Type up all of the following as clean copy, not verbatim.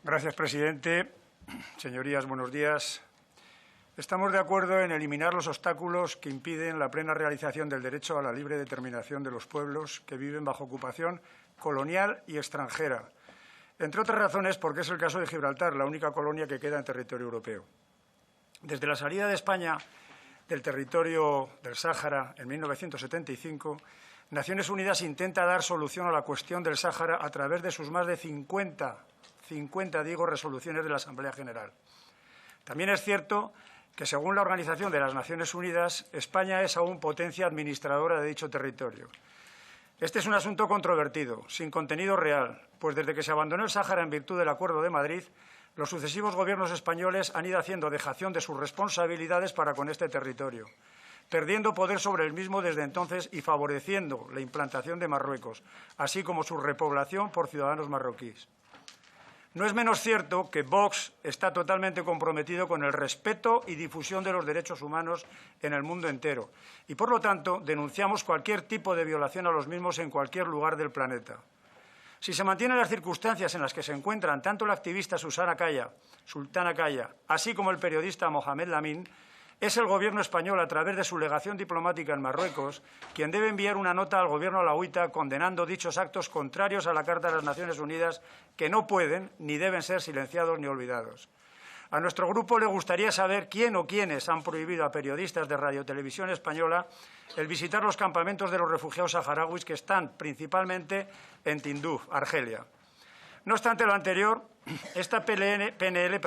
Gracias, presidente. Señorías, buenos días. Estamos de acuerdo en eliminar los obstáculos que impiden la plena realización del derecho a la libre determinación de los pueblos que viven bajo ocupación colonial y extranjera, entre otras razones porque es el caso de Gibraltar, la única colonia que queda en territorio europeo. Desde la salida de España del territorio del Sáhara en 1975, Naciones Unidas intenta dar solución a la cuestión del Sáhara a través de sus más de 50 resoluciones de la Asamblea General. También es cierto que, según la Organización de las Naciones Unidas, España es aún potencia administradora de dicho territorio. Este es un asunto controvertido, sin contenido real, pues desde que se abandonó el Sáhara en virtud del Acuerdo de Madrid, los sucesivos gobiernos españoles han ido haciendo dejación de sus responsabilidades para con este territorio, perdiendo poder sobre el mismo desde entonces y favoreciendo la implantación de Marruecos, así como su repoblación por ciudadanos marroquíes. No es menos cierto que Vox está totalmente comprometido con el respeto y difusión de los derechos humanos en el mundo entero y, por lo tanto, denunciamos cualquier tipo de violación a los mismos en cualquier lugar del planeta. Si se mantienen las circunstancias en las que se encuentran tanto la activista Sultana Kaya, así como el periodista Mohamed Lamine, es el Gobierno español, a través de su legación diplomática en Marruecos, quien debe enviar una nota al Gobierno alauita condenando dichos actos contrarios a la Carta de las Naciones Unidas que no pueden ni deben ser silenciados ni olvidados. A nuestro grupo le gustaría saber quién o quiénes han prohibido a periodistas de Radio Televisión Española el visitar los campamentos de los refugiados saharauis que están principalmente en Tinduf, Argelia. No obstante lo anterior, esta PNL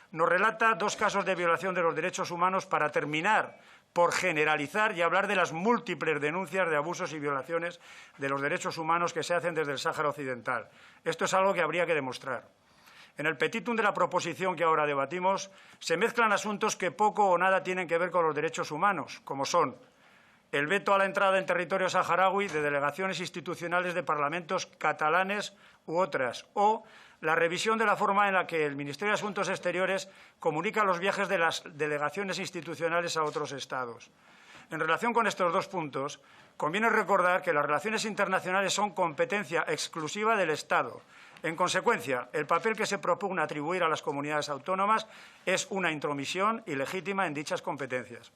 nos relata dos casos de violación de los derechos humanos para terminar por generalizar y hablar de las múltiples denuncias de abusos y violaciones de los derechos humanos que se hacen desde el Sáhara Occidental. Esto es algo que habría que demostrar. En el petitum de la proposición que ahora debatimos se mezclan asuntos que poco o nada tienen que ver con los derechos humanos, como son el veto a la entrada en territorio saharaui de delegaciones institucionales de parlamentos catalanes u otras, o la revisión de la forma en la que el Ministerio de Asuntos Exteriores comunica los viajes de las delegaciones institucionales a otros Estados. En relación con estos dos puntos, conviene recordar que las relaciones internacionales son competencia exclusiva del Estado. En consecuencia, el papel que se propugna atribuir a las comunidades autónomas es una intromisión ilegítima en dichas competencias.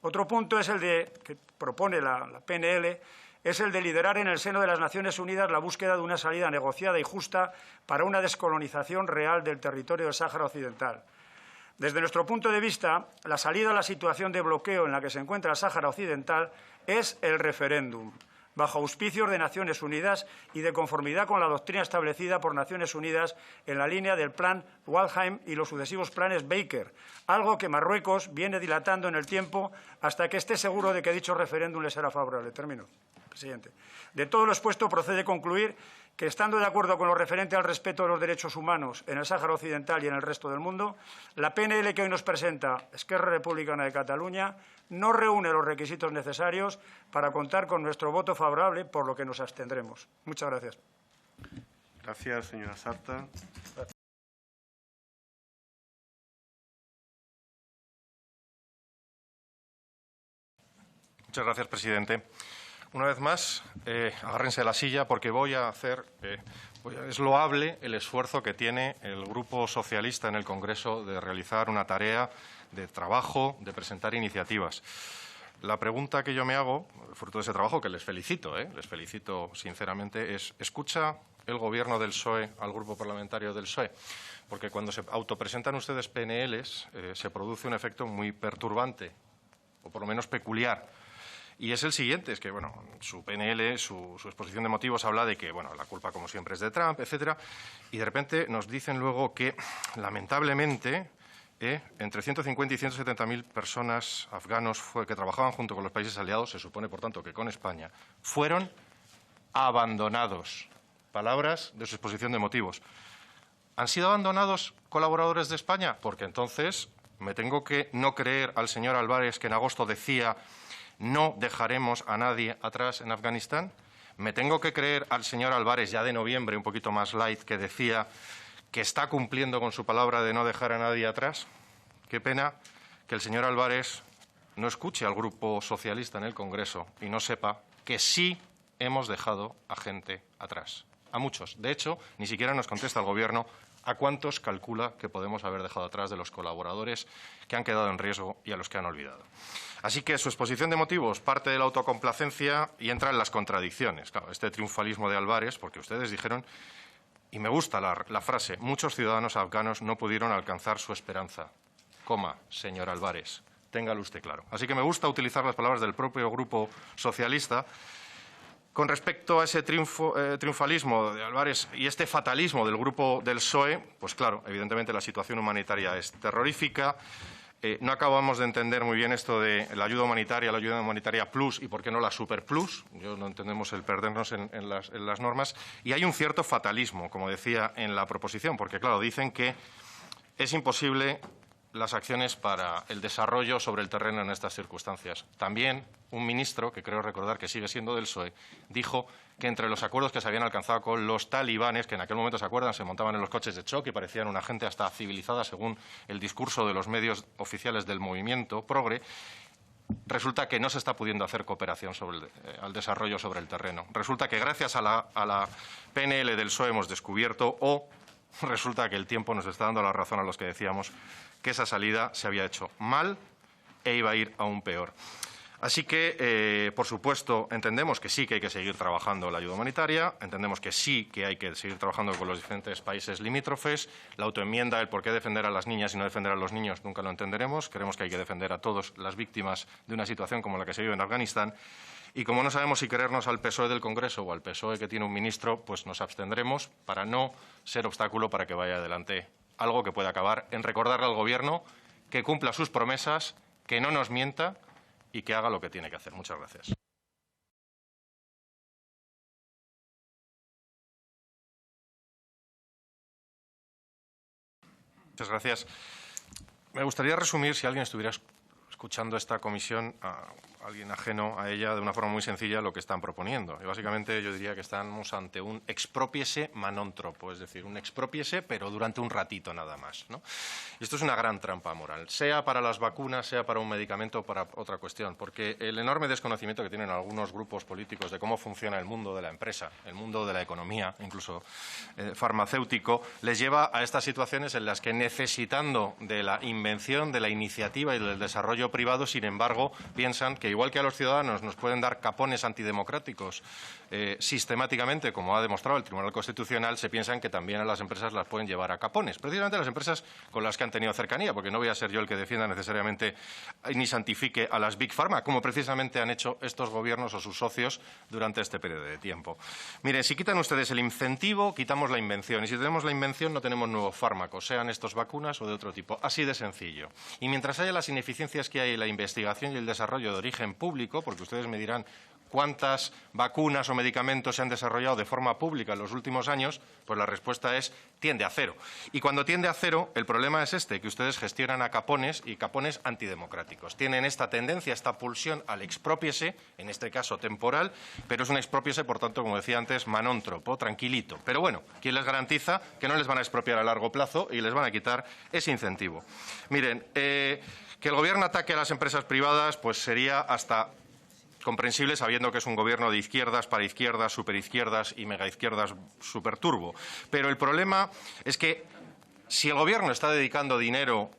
Otro punto es el que propone la PNL, es el de liderar en el seno de las Naciones Unidas la búsqueda de una salida negociada y justa para una descolonización real del territorio del Sáhara Occidental. Desde nuestro punto de vista, la salida a la situación de bloqueo en la que se encuentra el Sáhara Occidental es el referéndum, bajo auspicios de Naciones Unidas y de conformidad con la doctrina establecida por Naciones Unidas en la línea del Plan Waldheim y los sucesivos planes Baker, algo que Marruecos viene dilatando en el tiempo hasta que esté seguro de que dicho referéndum le será favorable. Termino, presidente. De todo lo expuesto procede concluir que, estando de acuerdo con lo referente al respeto de los derechos humanos en el Sáhara Occidental y en el resto del mundo, la PNL que hoy nos presenta Esquerra Republicana de Cataluña no reúne los requisitos necesarios para contar con nuestro voto favorable, por lo que nos abstendremos. Muchas gracias. Gracias, señora Sarta. Muchas gracias, presidente. Una vez más, agárrense a la silla porque voy a hacer... es loable el esfuerzo que tiene el Grupo Socialista en el Congreso de realizar una tarea de trabajo, de presentar iniciativas. La pregunta que yo me hago, fruto de ese trabajo, que les felicito sinceramente, es: ¿escucha el Gobierno del PSOE al Grupo Parlamentario del PSOE? Porque cuando se autopresentan ustedes PNLs se produce un efecto muy perturbante, o por lo menos peculiar. Y es el siguiente, es que, bueno, su PNL, su exposición de motivos habla de que, bueno, la culpa como siempre es de Trump, etcétera, y de repente nos dicen luego que, lamentablemente, entre 150 y 170.000 personas afganos que trabajaban junto con los países aliados, se supone, por tanto, que con España, fueron abandonados. Palabras de su exposición de motivos. ¿Han sido abandonados colaboradores de España? Porque entonces me tengo que no creer al señor Álvarez, que en agosto decía: no dejaremos a nadie atrás en Afganistán. Me tengo que creer al señor Álvarez, ya de noviembre, un poquito más light, que decía que está cumpliendo con su palabra de no dejar a nadie atrás. Qué pena que el señor Álvarez no escuche al Grupo Socialista en el Congreso y no sepa que sí hemos dejado a gente atrás. A muchos. De hecho, ni siquiera nos contesta el Gobierno ¿A cuántos calcula que podemos haber dejado atrás de los colaboradores que han quedado en riesgo y a los que han olvidado? Así que su exposición de motivos parte de la autocomplacencia y entra en las contradicciones. Claro, este triunfalismo de Álvarez, porque ustedes dijeron, y me gusta la frase, muchos ciudadanos afganos no pudieron alcanzar su esperanza. Coma, señor Álvarez, téngalo usted claro. Así que me gusta utilizar las palabras del propio Grupo Socialista. Con respecto a ese triunfalismo de Álvarez y este fatalismo del grupo del PSOE, pues claro, evidentemente la situación humanitaria es terrorífica. No acabamos de entender muy bien esto de la ayuda humanitaria plus y por qué no la super plus. Yo no entendemos el perdernos en las normas. Y hay un cierto fatalismo, como decía en la proposición, porque claro, dicen que es imposible las acciones para el desarrollo sobre el terreno en estas circunstancias. También un ministro, que creo recordar que sigue siendo del PSOE, dijo que entre los acuerdos que se habían alcanzado con los talibanes, que en aquel momento, ¿se acuerdan?, se montaban en los coches de choque y parecían una gente hasta civilizada según el discurso de los medios oficiales del movimiento progre, resulta que no se está pudiendo hacer cooperación al desarrollo sobre el terreno. Resulta que gracias a la PNL del PSOE hemos descubierto, o resulta que el tiempo nos está dando la razón a los que decíamos que esa salida se había hecho mal e iba a ir aún peor. Así que, por supuesto, entendemos que sí que hay que seguir trabajando la ayuda humanitaria, entendemos que sí que hay que seguir trabajando con los diferentes países limítrofes. La autoenmienda, el por qué defender a las niñas y no defender a los niños, nunca lo entenderemos. Creemos que hay que defender a todas las víctimas de una situación como la que se vive en Afganistán. Y como no sabemos si querernos al PSOE del Congreso o al PSOE que tiene un ministro, pues nos abstendremos para no ser obstáculo para que vaya adelante algo que pueda acabar en recordarle al Gobierno que cumpla sus promesas, que no nos mienta y que haga lo que tiene que hacer. Muchas gracias. Muchas gracias. Me gustaría resumir, si alguien estuviera escuchando esta comisión, a alguien ajeno a ella, de una forma muy sencilla, lo que están proponiendo. Y básicamente yo diría que estamos ante un expropiese manóntropo, es decir, un expropiese, pero durante un ratito nada más, ¿no? Y esto es una gran trampa moral, sea para las vacunas, sea para un medicamento o para otra cuestión, porque el enorme desconocimiento que tienen algunos grupos políticos de cómo funciona el mundo de la empresa, el mundo de la economía, incluso farmacéutico, les lleva a estas situaciones en las que, necesitando de la invención, de la iniciativa y del desarrollo privado, sin embargo, piensan que igual que a los ciudadanos nos pueden dar capones antidemocráticos sistemáticamente, como ha demostrado el Tribunal Constitucional, se piensan que también a las empresas las pueden llevar a capones. Precisamente las empresas con las que han tenido cercanía, porque no voy a ser yo el que defienda necesariamente ni santifique a las Big Pharma, como precisamente han hecho estos gobiernos o sus socios durante este periodo de tiempo. Miren, si quitan ustedes el incentivo, quitamos la invención. Y si tenemos la invención, no tenemos nuevos fármacos, sean estos vacunas o de otro tipo. Así de sencillo. Y mientras haya las ineficiencias que hay en la investigación y el desarrollo de origen público, porque ustedes me dirán cuántas vacunas o medicamentos se han desarrollado de forma pública en los últimos años, pues la respuesta es tiende a cero. Y cuando tiende a cero, el problema es este, que ustedes gestionan a capones y capones antidemocráticos. Tienen esta tendencia, esta pulsión al expropiese, en este caso temporal, pero es un expropiese, por tanto, como decía antes, manóntropo, tranquilito. Pero bueno, ¿quién les garantiza que no les van a expropiar a largo plazo y les van a quitar ese incentivo? Miren, que el Gobierno ataque a las empresas privadas, pues sería hasta comprensible, sabiendo que es un gobierno de izquierdas, para izquierdas, superizquierdas y megaizquierdas superturbo. Pero el problema es que si el Gobierno está dedicando dinero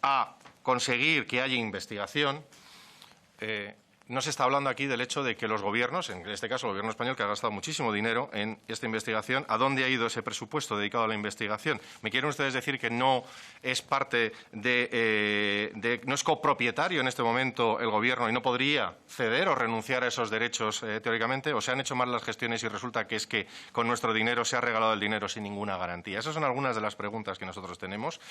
a conseguir que haya investigación, no se está hablando aquí del hecho de que los gobiernos, en este caso el Gobierno español, que ha gastado muchísimo dinero en esta investigación, ¿a dónde ha ido ese presupuesto dedicado a la investigación? ¿Me quieren ustedes decir que no es parte no es copropietario en este momento el Gobierno y no podría ceder o renunciar a esos derechos teóricamente? ¿O se han hecho mal las gestiones y resulta que es que con nuestro dinero se ha regalado el dinero sin ninguna garantía? Esas son algunas de las preguntas que nosotros tenemos.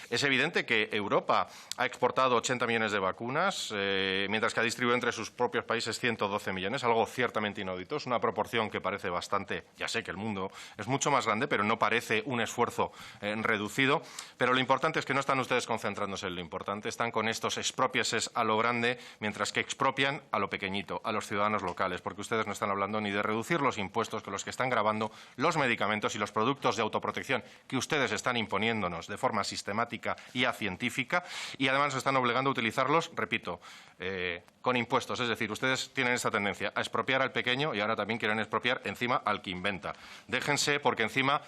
Es evidente que Europa ha exportado 80 millones de vacunas, mientras que ha distribuido entre sus propios países 112 millones, algo ciertamente inaudito. Es una proporción que parece bastante, ya sé que el mundo es mucho más grande, pero no parece un esfuerzo reducido. Pero lo importante es que no están ustedes concentrándose en lo importante, están con estos expropiases a lo grande, mientras que expropian a lo pequeñito, a los ciudadanos locales, porque ustedes no están hablando ni de reducir los impuestos con los que están gravando los medicamentos y los productos de autoprotección que ustedes están imponiéndonos de forma sistemática y acientífica, y además nos están obligando a utilizarlos, repito, con impuestos. Es decir, ustedes tienen esta tendencia a expropiar al pequeño y ahora también quieren expropiar encima al que inventa. Déjense, porque encima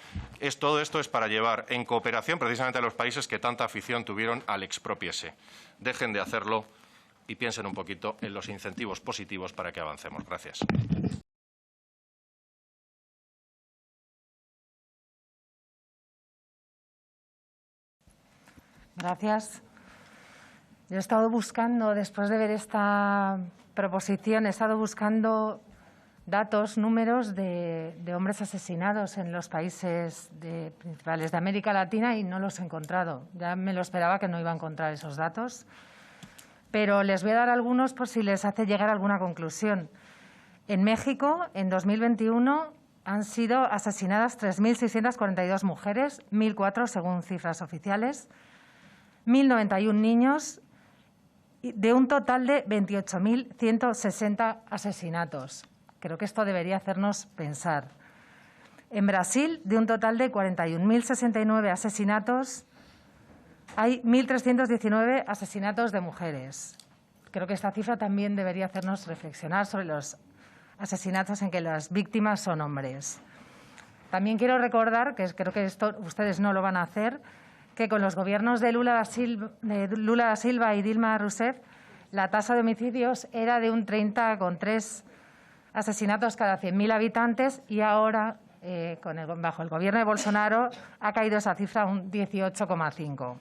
todo esto es para llevar en cooperación precisamente a los países que tanta afición tuvieron al expropiese. Dejen de hacerlo y piensen un poquito en los incentivos positivos para que avancemos. Gracias. Gracias. Yo he estado buscando, después de ver esta proposición, he estado buscando datos, números de hombres asesinados en los países principales de América Latina y no los he encontrado. Ya me lo esperaba que no iba a encontrar esos datos, pero les voy a dar algunos por si les hace llegar alguna conclusión. En México, en 2021, han sido asesinadas 3.642 mujeres, 1.004 según cifras oficiales, 1.091 niños, de un total de 28.160 asesinatos. Creo que esto debería hacernos pensar. En Brasil, de un total de 41.069 asesinatos, hay 1.319 asesinatos de mujeres. Creo que esta cifra también debería hacernos reflexionar sobre los asesinatos en que las víctimas son hombres. También quiero recordar, que creo que esto ustedes no lo van a hacer, que con los gobiernos de Lula da Silva y Dilma Rousseff la tasa de homicidios era de un 30,3 asesinatos cada 100.000 habitantes y ahora, bajo el gobierno de Bolsonaro, ha caído esa cifra a un 18,5.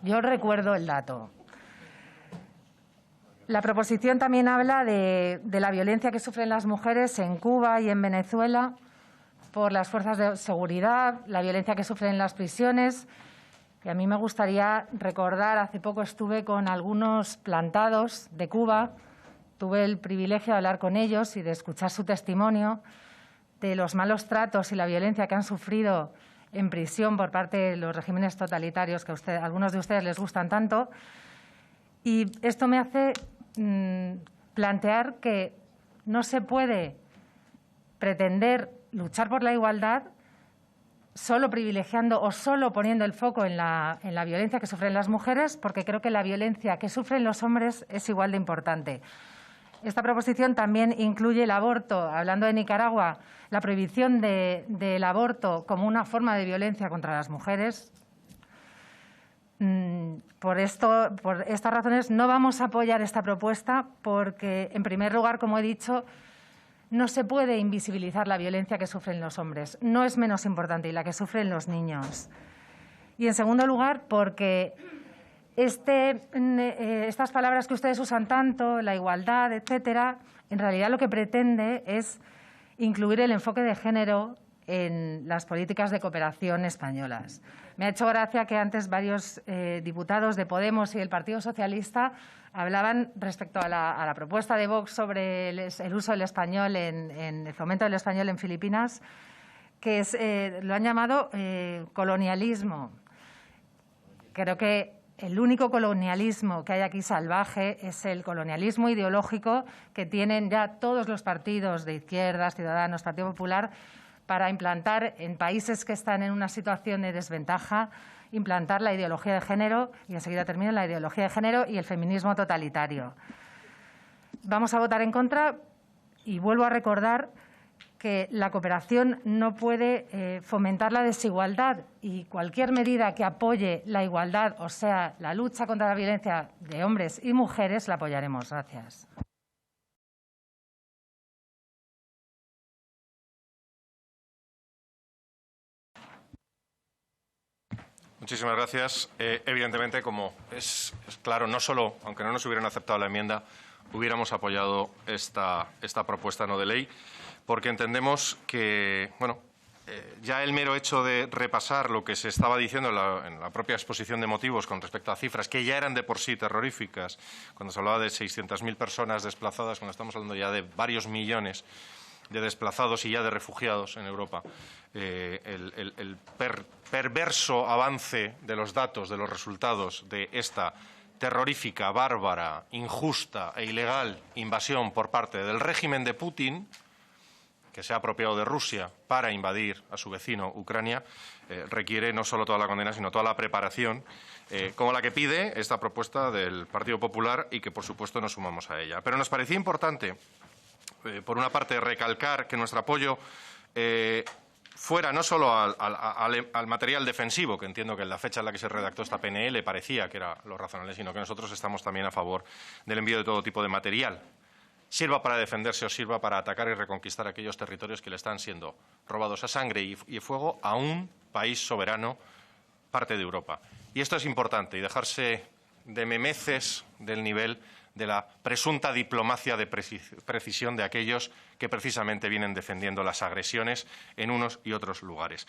Yo recuerdo el dato. La proposición también habla de la violencia que sufren las mujeres en Cuba y en Venezuela por las fuerzas de seguridad, la violencia que sufren en las prisiones. Y a mí me gustaría recordar, hace poco estuve con algunos plantados de Cuba, tuve el privilegio de hablar con ellos y de escuchar su testimonio de los malos tratos y la violencia que han sufrido en prisión por parte de los regímenes totalitarios que a algunos de ustedes les gustan tanto. Y esto me hace plantear que no se puede pretender luchar por la igualdad solo privilegiando o solo poniendo el foco en la violencia que sufren las mujeres, porque creo que la violencia que sufren los hombres es igual de importante. Esta proposición también incluye el aborto. Hablando de Nicaragua, la prohibición del aborto como una forma de violencia contra las mujeres. Por estas razones no vamos a apoyar esta propuesta porque, en primer lugar, como he dicho, no se puede invisibilizar la violencia que sufren los hombres. No es menos importante, y la que sufren los niños. Y, en segundo lugar, porque estas palabras que ustedes usan tanto, la igualdad, etcétera, en realidad lo que pretende es incluir el enfoque de género en las políticas de cooperación españolas. Me ha hecho gracia que antes varios diputados de Podemos y del Partido Socialista hablaban respecto a la propuesta de Vox sobre el uso del español, el fomento del español en Filipinas, que lo han llamado colonialismo. Creo que el único colonialismo que hay aquí salvaje es el colonialismo ideológico que tienen ya todos los partidos de izquierdas, Ciudadanos, Partido Popular, para implantar en países que están en una situación de desventaja, implantar la ideología de género, y enseguida termino, la ideología de género y el feminismo totalitario. Vamos a votar en contra y vuelvo a recordar que la cooperación no puede fomentar la desigualdad y cualquier medida que apoye la igualdad, o sea, la lucha contra la violencia de hombres y mujeres, la apoyaremos. Gracias. Muchísimas gracias. Evidentemente, como es claro, no solo, aunque no nos hubieran aceptado la enmienda, hubiéramos apoyado esta propuesta no de ley, porque entendemos que, bueno, ya el mero hecho de repasar lo que se estaba diciendo en la propia exposición de motivos con respecto a cifras que ya eran de por sí terroríficas, cuando se hablaba de 600.000 personas desplazadas, cuando estamos hablando ya de varios millones de desplazados y ya de refugiados en Europa, el perverso avance de los datos, de los resultados de esta terrorífica, bárbara, injusta e ilegal invasión por parte del régimen de Putin, que se ha apropiado de Rusia para invadir a su vecino Ucrania, requiere no solo toda la condena, sino toda la preparación, como la que pide esta propuesta del Partido Popular y que, por supuesto, nos sumamos a ella. Pero nos parecía importante, por una parte, recalcar que nuestro apoyo fuera no solo al material defensivo, que entiendo que en la fecha en la que se redactó esta PNL parecía que era lo razonable, sino que nosotros estamos también a favor del envío de todo tipo de material, sirva para defenderse o sirva para atacar y reconquistar aquellos territorios que le están siendo robados a sangre y fuego a un país soberano, parte de Europa. Y esto es importante, y dejarse de memeces del nivel de la presunta diplomacia de precisión de aquellos que precisamente vienen defendiendo las agresiones en unos y otros lugares.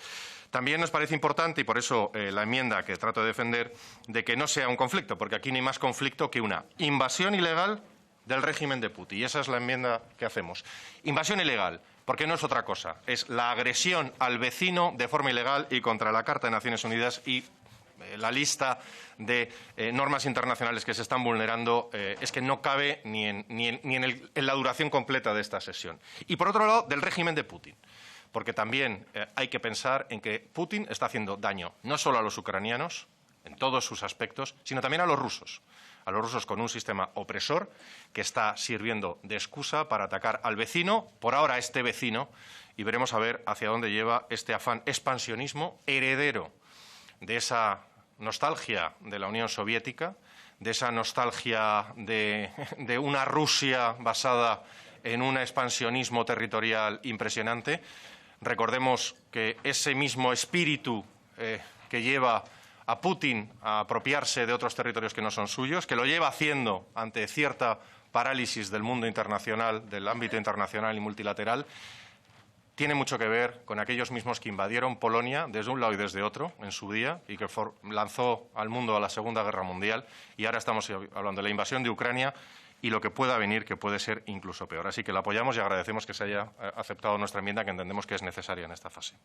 También nos parece importante, y por eso la enmienda que trato de defender, de que no sea un conflicto, porque aquí no hay más conflicto que una invasión ilegal del régimen de Putin. Y esa es la enmienda que hacemos. Invasión ilegal, porque no es otra cosa. Es la agresión al vecino de forma ilegal y contra la Carta de Naciones Unidas y la lista de normas internacionales que se están vulnerando es que no cabe ni en la duración completa de esta sesión. Y, por otro lado, del régimen de Putin, porque también hay que pensar en que Putin está haciendo daño no solo a los ucranianos, en todos sus aspectos, sino también a los rusos con un sistema opresor que está sirviendo de excusa para atacar al vecino, por ahora a este vecino, y veremos a ver hacia dónde lleva este afán expansionismo heredero de esa nostalgia de la Unión Soviética, de esa nostalgia de una Rusia basada en un expansionismo territorial impresionante. Recordemos que ese mismo espíritu que lleva a Putin a apropiarse de otros territorios que no son suyos, que lo lleva haciendo ante cierta parálisis del mundo internacional, del ámbito internacional y multilateral, tiene mucho que ver con aquellos mismos que invadieron Polonia desde un lado y desde otro en su día y que lanzó al mundo a la Segunda Guerra Mundial, y ahora estamos hablando de la invasión de Ucrania y lo que pueda venir, que puede ser incluso peor. Así que la apoyamos y agradecemos que se haya aceptado nuestra enmienda, que entendemos que es necesaria en esta fase.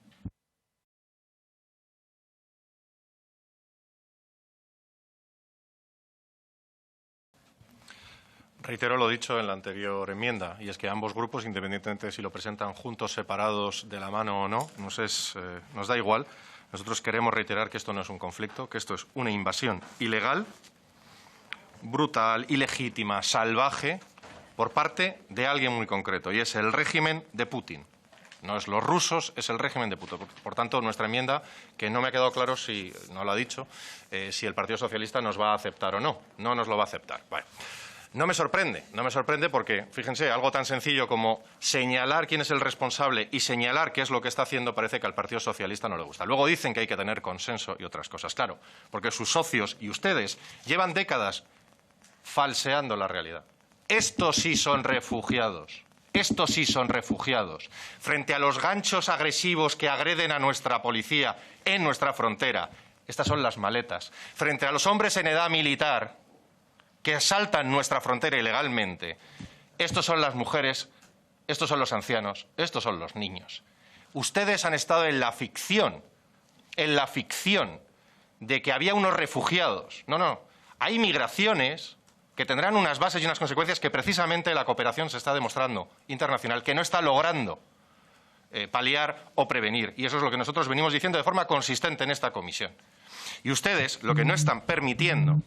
Reitero lo dicho en la anterior enmienda, y es que ambos grupos, independientemente de si lo presentan juntos, separados, de la mano o no, nos da igual. Nosotros queremos reiterar que esto no es un conflicto, que esto es una invasión ilegal, brutal, ilegítima, salvaje, por parte de alguien muy concreto, y es el régimen de Putin. No es los rusos, es el régimen de Putin. Por tanto, nuestra enmienda, que no me ha quedado claro si, no lo ha dicho, si el Partido Socialista nos va a aceptar o no. No nos lo va a aceptar. Vale. No me sorprende porque, fíjense, algo tan sencillo como señalar quién es el responsable y señalar qué es lo que está haciendo parece que al Partido Socialista no le gusta. Luego dicen que hay que tener consenso y otras cosas, claro, porque sus socios y ustedes llevan décadas falseando la realidad. Estos sí son refugiados. Estos sí son refugiados. Frente a los ganchos agresivos que agreden a nuestra policía en nuestra frontera, estas son las maletas. Frente a los hombres en edad militar que asaltan nuestra frontera ilegalmente, estos son las mujeres, estos son los ancianos, estos son los niños. Ustedes han estado en la ficción de que había unos refugiados. No, hay migraciones que tendrán unas bases y unas consecuencias que precisamente la cooperación se está demostrando internacional que no está logrando paliar o prevenir. Y eso es lo que nosotros venimos diciendo de forma consistente en esta comisión. Y ustedes lo que no están permitiendo,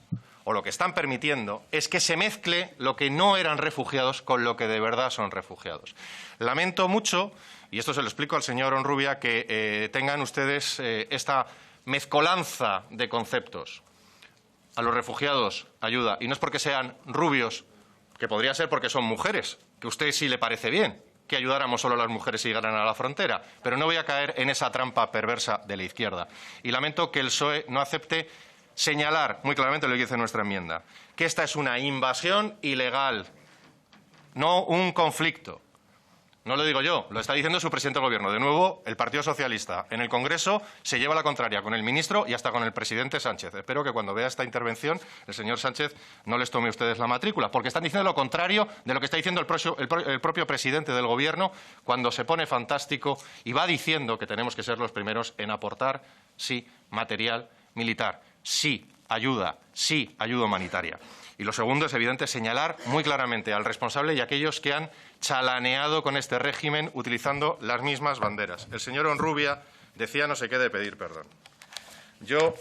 o lo que están permitiendo, es que se mezcle lo que no eran refugiados con lo que de verdad son refugiados. Lamento mucho, y esto se lo explico al señor Onrubia, que tengan ustedes esta mezcolanza de conceptos. A los refugiados ayuda, y no es porque sean rubios, que podría ser porque son mujeres, que a usted sí le parece bien que ayudáramos solo a las mujeres si llegaran a la frontera, pero no voy a caer en esa trampa perversa de la izquierda. Y lamento que el PSOE no acepte señalar muy claramente lo que dice nuestra enmienda, que esta es una invasión ilegal, no un conflicto. No lo digo yo, lo está diciendo su presidente del Gobierno. De nuevo, el Partido Socialista en el Congreso se lleva la contraria con el ministro y hasta con el presidente Sánchez. Espero que cuando vea esta intervención el señor Sánchez no les tome a ustedes la matrícula, porque están diciendo lo contrario de lo que está diciendo el propio presidente del Gobierno cuando se pone fantástico y va diciendo que tenemos que ser los primeros en aportar, sí, material militar, sí, ayuda humanitaria. Y lo segundo es evidente señalar muy claramente al responsable y a aquellos que han chalaneado con este régimen utilizando las mismas banderas. El señor Honrubia decía no sé qué de pedir perdón. Yo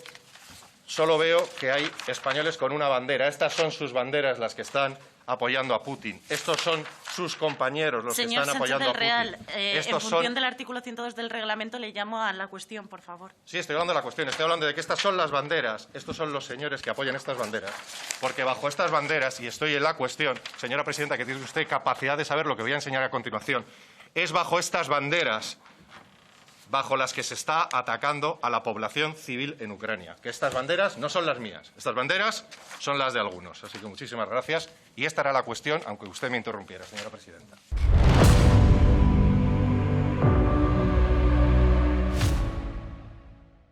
solo veo que hay españoles con una bandera. Estas son sus banderas las que están apoyando a Putin. Estos son sus compañeros los Señor que están apoyando Sánchez del a Putin. Real, en función del artículo 102 del reglamento, le llamo a la cuestión, por favor. Sí, estoy hablando de la cuestión. Estoy hablando de que estas son las banderas. Estos son los señores que apoyan estas banderas. Porque bajo estas banderas, y estoy en la cuestión, señora presidenta, que tiene usted capacidad de saber lo que voy a enseñar a continuación, es bajo estas banderas bajo las que se está atacando a la población civil en Ucrania. Que estas banderas no son las mías. Estas banderas son las de algunos. Así que muchísimas gracias. Y esta era la cuestión, aunque usted me interrumpiera, señora presidenta.